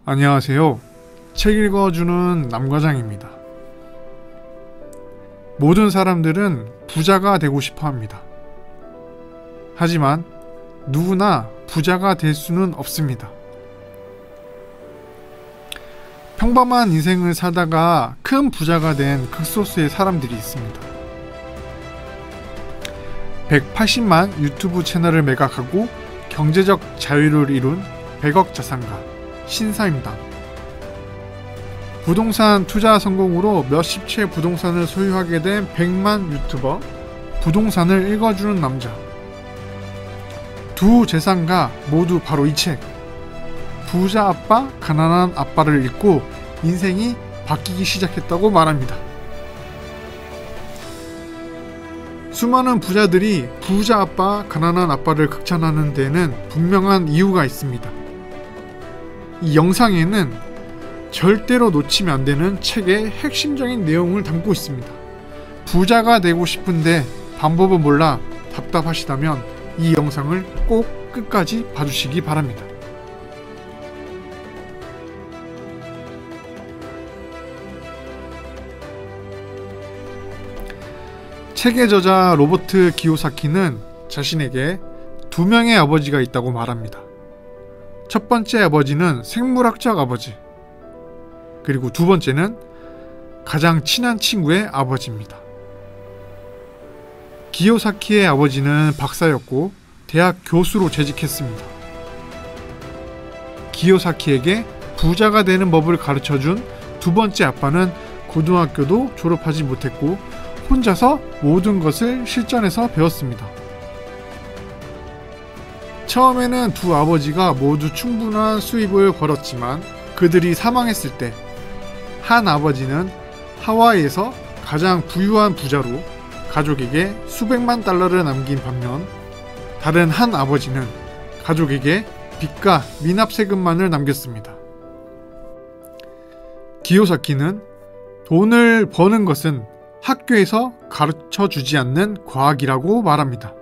안녕하세요. 책 읽어주는 남과장입니다. 모든 사람들은 부자가 되고 싶어 합니다. 하지만 누구나 부자가 될 수는 없습니다. 평범한 인생을 살다가 큰 부자가 된 극소수의 사람들이 있습니다. 180만 유튜브 채널을 매각하고 경제적 자유를 이룬 100억 자산가 신사임당. 부동산 투자 성공으로 몇십 채 부동산을 소유하게 된 100만 유튜버 부동산을 읽어주는 남자. 두 재산가 모두 바로 이 책. 부자 아빠, 가난한 아빠를 읽고 인생이 바뀌기 시작했다고 말합니다. 수많은 부자들이 부자 아빠, 가난한 아빠를 극찬하는 데는 분명한 이유가 있습니다. 이 영상에는 절대로 놓치면 안 되는 책의 핵심적인 내용을 담고 있습니다. 부자가 되고 싶은데 방법을 몰라 답답하시다면 이 영상을 꼭 끝까지 봐주시기 바랍니다. 책의 저자 로버트 기요사키는 자신에게 두 명의 아버지가 있다고 말합니다. 첫 번째 아버지는 생물학적 아버지, 그리고 두 번째는 가장 친한 친구의 아버지입니다. 기요사키의 아버지는 박사였고 대학 교수로 재직했습니다. 기요사키에게 부자가 되는 법을 가르쳐준 두 번째 아빠는 고등학교도 졸업하지 못했고 혼자서 모든 것을 실전에서 배웠습니다. 처음에는 두 아버지가 모두 충분한 수입을 벌었지만 그들이 사망했을 때 한 아버지는 하와이에서 가장 부유한 부자로 가족에게 수백만 달러를 남긴 반면 다른 한 아버지는 가족에게 빚과 미납세금만을 남겼습니다. 기요사키는 돈을 버는 것은 학교에서 가르쳐주지 않는 과학이라고 말합니다.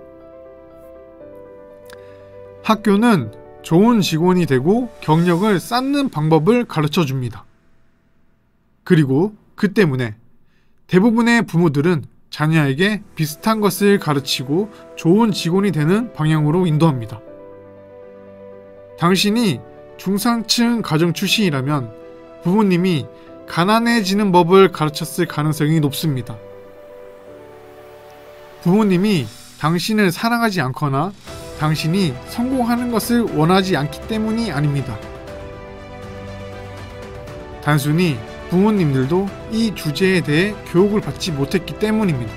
학교는 좋은 직원이 되고 경력을 쌓는 방법을 가르쳐줍니다. 그리고 그 때문에 대부분의 부모들은 자녀에게 비슷한 것을 가르치고 좋은 직원이 되는 방향으로 인도합니다. 당신이 중상층 가정 출신이라면 부모님이 가난해지는 법을 가르쳤을 가능성이 높습니다. 부모님이 당신을 사랑하지 않거나 당신이 성공하는 것을 원하지 않기 때문이 아닙니다. 단순히 부모님들도 이 주제에 대해 교육을 받지 못했기 때문입니다.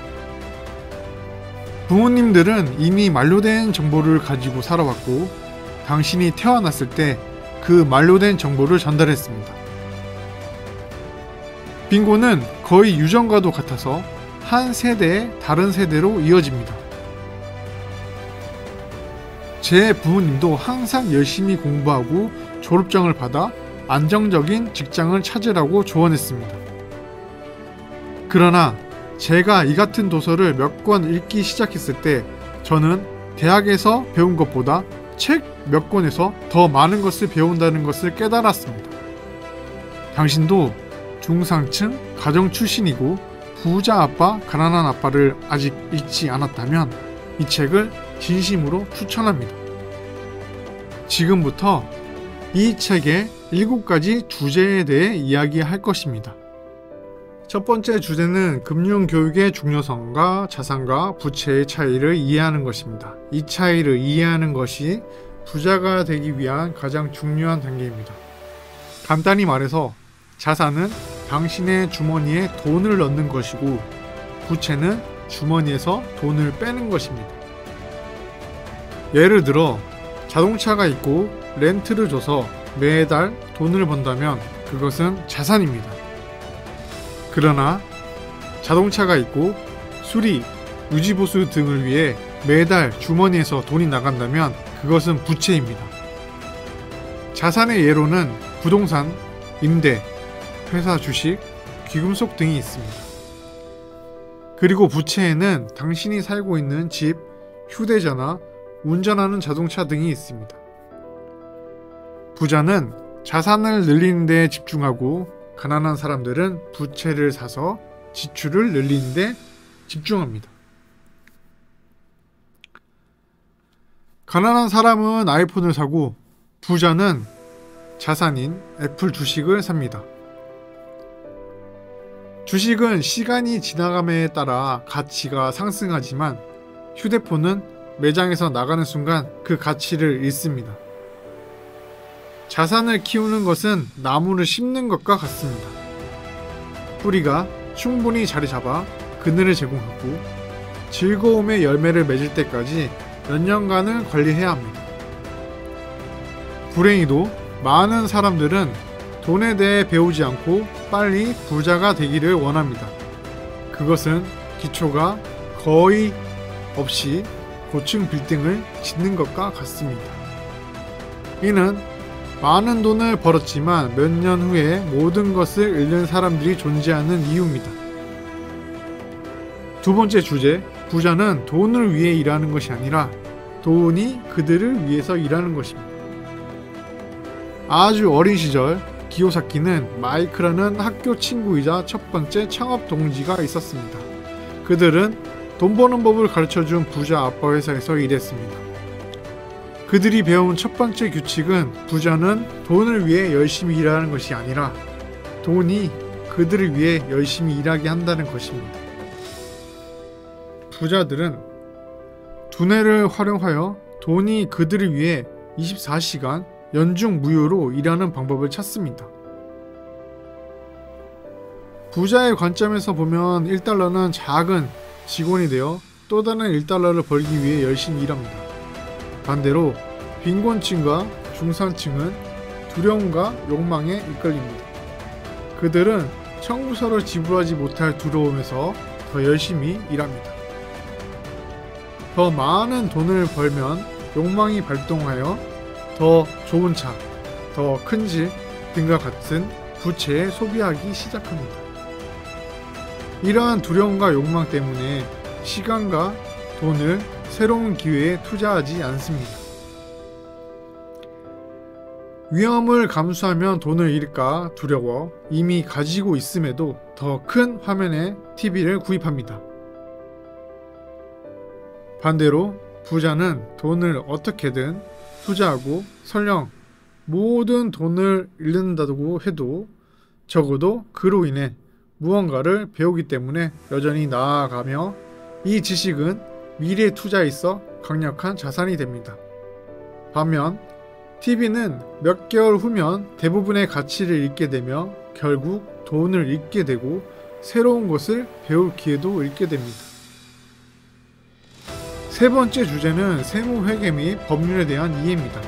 부모님들은 이미 만료된 정보를 가지고 살아왔고 당신이 태어났을 때 그 만료된 정보를 전달했습니다. 빈곤은 거의 유전과도 같아서 한 세대에 다른 세대로 이어집니다. 제 부모님도 항상 열심히 공부하고 졸업장을 받아 안정적인 직장을 찾으라고 조언했습니다. 그러나 제가 이 같은 도서를 몇 권 읽기 시작했을 때 저는 대학에서 배운 것보다 책 몇 권에서 더 많은 것을 배운다는 것을 깨달았습니다. 당신도 중상층 가정 출신이고 부자 아빠, 가난한 아빠를 아직 읽지 않았다면 이 책을 진심으로 추천합니다. 지금부터 이 책의 7가지 주제에 대해 이야기할 것입니다. 첫 번째 주제는 금융교육의 중요성과 자산과 부채의 차이를 이해하는 것입니다. 이 차이를 이해하는 것이 부자가 되기 위한 가장 중요한 단계입니다. 간단히 말해서 자산은 당신의 주머니에 돈을 넣는 것이고 부채는 주머니에서 돈을 빼는 것입니다. 예를 들어 자동차가 있고 렌트를 줘서 매달 돈을 번다면 그것은 자산입니다. 그러나 자동차가 있고 수리, 유지보수 등을 위해 매달 주머니에서 돈이 나간다면 그것은 부채입니다. 자산의 예로는 부동산, 임대, 회사 주식, 귀금속 등이 있습니다. 그리고 부채에는 당신이 살고 있는 집, 휴대전화, 운전하는 자동차 등이 있습니다. 부자는 자산을 늘리는 데 집중하고 가난한 사람들은 부채를 사서 지출을 늘리는 데 집중합니다. 가난한 사람은 아이폰을 사고 부자는 자산인 애플 주식을 삽니다. 주식은 시간이 지나감에 따라 가치가 상승하지만 휴대폰은 매장에서 나가는 순간 그 가치를 잃습니다. 자산을 키우는 것은 나무를 심는 것과 같습니다. 뿌리가 충분히 자리 잡아 그늘을 제공하고 즐거움의 열매를 맺을 때까지 몇 년간을 관리해야 합니다. 불행히도 많은 사람들은 돈에 대해 배우지 않고 빨리 부자가 되기를 원합니다. 그것은 기초가 거의 없이 고층 빌딩을 짓는 것과 같습니다. 이는 많은 돈을 벌었지만 몇 년 후에 모든 것을 잃는 사람들이 존재하는 이유입니다. 두 번째 주제, 부자는 돈을 위해 일하는 것이 아니라 돈이 그들을 위해서 일하는 것입니다. 아주 어린 시절 기요사키는 마이크라는 학교 친구이자 첫 번째 창업 동지가 있었습니다. 그들은 돈 버는 법을 가르쳐준 부자 아빠 회사에서 일했습니다. 그들이 배운 첫 번째 규칙은 부자는 돈을 위해 열심히 일하는 것이 아니라 돈이 그들을 위해 열심히 일하게 한다는 것입니다. 부자들은 두뇌를 활용하여 돈이 그들을 위해 24시간 연중 무휴로 일하는 방법을 찾습니다. 부자의 관점에서 보면 1달러는 작은 직원이 되어 또 다른 1달러를 벌기 위해 열심히 일합니다. 반대로 빈곤층과 중산층은 두려움과 욕망에 이끌립니다. 그들은 청구서를 지불하지 못할 두려움에서 더 열심히 일합니다. 더 많은 돈을 벌면 욕망이 발동하여 더 좋은 차, 더 큰 집 등과 같은 부채에 소비하기 시작합니다. 이러한 두려움과 욕망 때문에 시간과 돈을 새로운 기회에 투자하지 않습니다. 위험을 감수하면 돈을 잃을까 두려워 이미 가지고 있음에도 더 큰 화면의 TV를 구입합니다. 반대로 부자는 돈을 어떻게든 투자하고 설령 모든 돈을 잃는다고 해도 적어도 그로 인해 무언가를 배우기 때문에 여전히 나아가며 이 지식은 미래 투자에 있어 강력한 자산이 됩니다. 반면 TV는 몇 개월 후면 대부분의 가치를 잃게 되며 결국 돈을 잃게 되고 새로운 것을 배울 기회도 잃게 됩니다. 세 번째 주제는 세무회계 및 법률에 대한 이해입니다.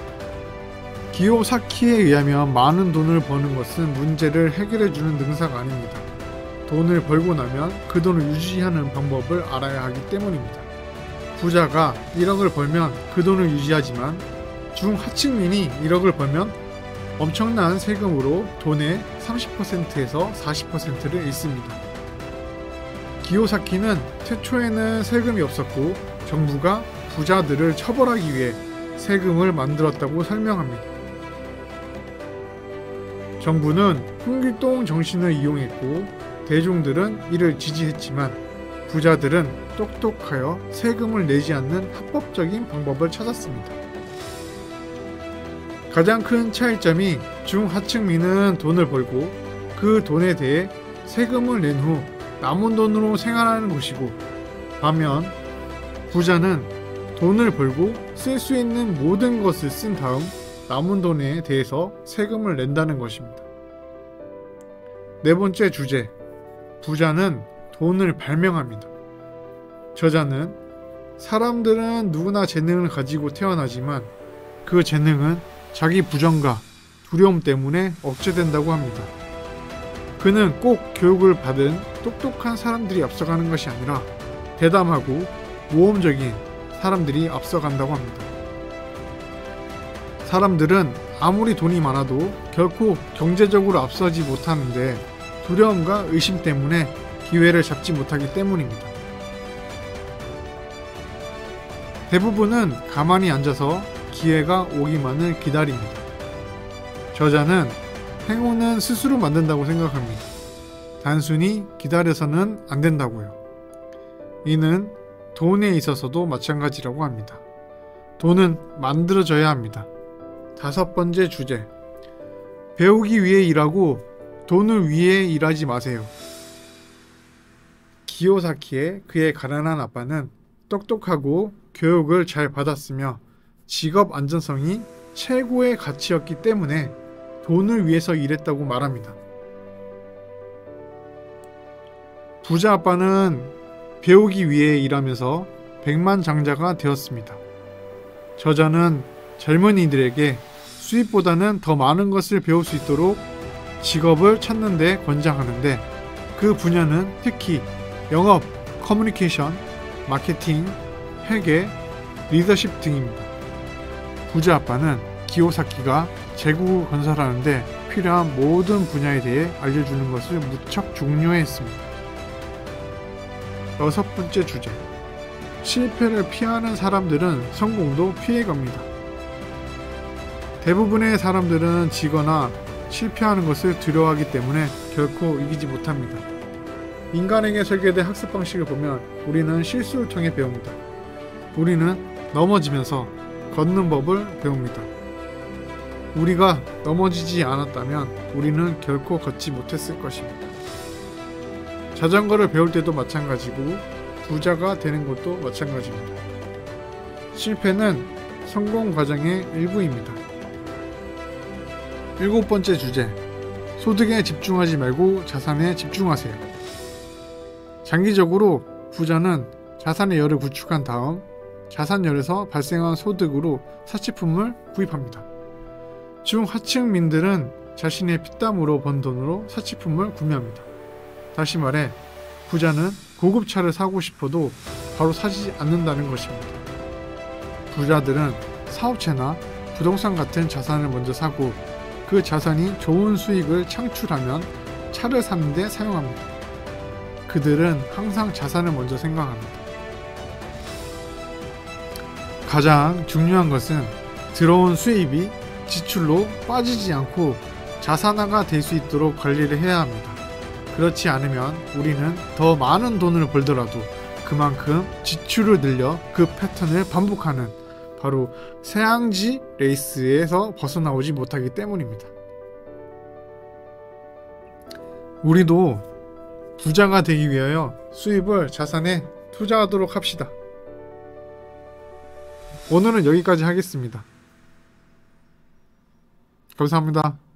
기요사키에 의하면 많은 돈을 버는 것은 문제를 해결해주는 능사가 아닙니다. 돈을 벌고 나면 그 돈을 유지하는 방법을 알아야 하기 때문입니다. 부자가 1억을 벌면 그 돈을 유지하지만 중하층민이 1억을 벌면 엄청난 세금으로 돈의 30%에서 40%를 잃습니다. 기요사키는 태초에는 세금이 없었고 정부가 부자들을 처벌하기 위해 세금을 만들었다고 설명합니다. 정부는 홍길동 정신을 이용했고 대중들은 이를 지지했지만 부자들은 똑똑하여 세금을 내지 않는 합법적인 방법을 찾았습니다. 가장 큰 차이점이 중하층민은 돈을 벌고 그 돈에 대해 세금을 낸 후 남은 돈으로 생활하는 것이고 반면 부자는 돈을 벌고 쓸 수 있는 모든 것을 쓴 다음 남은 돈에 대해서 세금을 낸다는 것입니다. 네 번째 주제, 부자는 돈을 발명합니다. 저자는 사람들은 누구나 재능을 가지고 태어나지만 그 재능은 자기 부정과 두려움 때문에 억제된다고 합니다. 그는 꼭 교육을 받은 똑똑한 사람들이 앞서가는 것이 아니라 대담하고 모험적인 사람들이 앞서간다고 합니다. 사람들은 아무리 돈이 많아도 결코 경제적으로 앞서지 못하는데 두려움과 의심 때문에 기회를 잡지 못하기 때문입니다. 대부분은 가만히 앉아서 기회가 오기만을 기다립니다. 저자는 행운은 스스로 만든다고 생각합니다. 단순히 기다려서는 안 된다고요. 이는 돈에 있어서도 마찬가지라고 합니다. 돈은 만들어져야 합니다. 5번째 주제. 배우기 위해 일하고 돈을 위해 일하지 마세요. 기요사키의 그의 가난한 아빠는 똑똑하고 교육을 잘 받았으며 직업 안전성이 최고의 가치였기 때문에 돈을 위해서 일했다고 말합니다. 부자 아빠는 배우기 위해 일하면서 백만장자가 되었습니다. 저자는 젊은이들에게 수입보다는 더 많은 것을 배울 수 있도록 직업을 찾는 데 권장하는데 그 분야는 특히 영업, 커뮤니케이션, 마케팅, 회계, 리더십 등입니다. 부자 아빠는 기요사키가 제국을 건설하는데 필요한 모든 분야에 대해 알려주는 것을 무척 중요해했습니다. 6번째 주제. 실패를 피하는 사람들은 성공도 피해갑니다. 대부분의 사람들은 지거나 실패하는 것을 두려워하기 때문에 결코 이기지 못합니다. 인간에게 설계된 학습 방식을 보면 우리는 실수를 통해 배웁니다. 우리는 넘어지면서 걷는 법을 배웁니다. 우리가 넘어지지 않았다면 우리는 결코 걷지 못했을 것입니다. 자전거를 배울 때도 마찬가지고 부자가 되는 것도 마찬가지입니다. 실패는 성공 과정의 일부입니다. 7번째 주제. 소득에 집중하지 말고 자산에 집중하세요. 장기적으로 부자는 자산의 열을 구축한 다음 자산열에서 발생한 소득으로 사치품을 구입합니다. 중하층민들은 자신의 피땀으로 번 돈으로 사치품을 구매합니다. 다시 말해 부자는 고급차를 사고 싶어도 바로 사지 않는다는 것입니다. 부자들은 사업체나 부동산 같은 자산을 먼저 사고 그 자산이 좋은 수익을 창출하면 차를 사는 데 사용합니다. 그들은 항상 자산을 먼저 생각합니다. 가장 중요한 것은 들어온 수입이 지출로 빠지지 않고 자산화가 될 수 있도록 관리를 해야 합니다. 그렇지 않으면 우리는 더 많은 돈을 벌더라도 그만큼 지출을 늘려 그 패턴을 반복하는 바로 새앙지 레이스에서 벗어나오지 못하기 때문입니다. 우리도 부자가 되기 위하여 수입을 자산에 투자하도록 합시다. 오늘은 여기까지 하겠습니다. 감사합니다.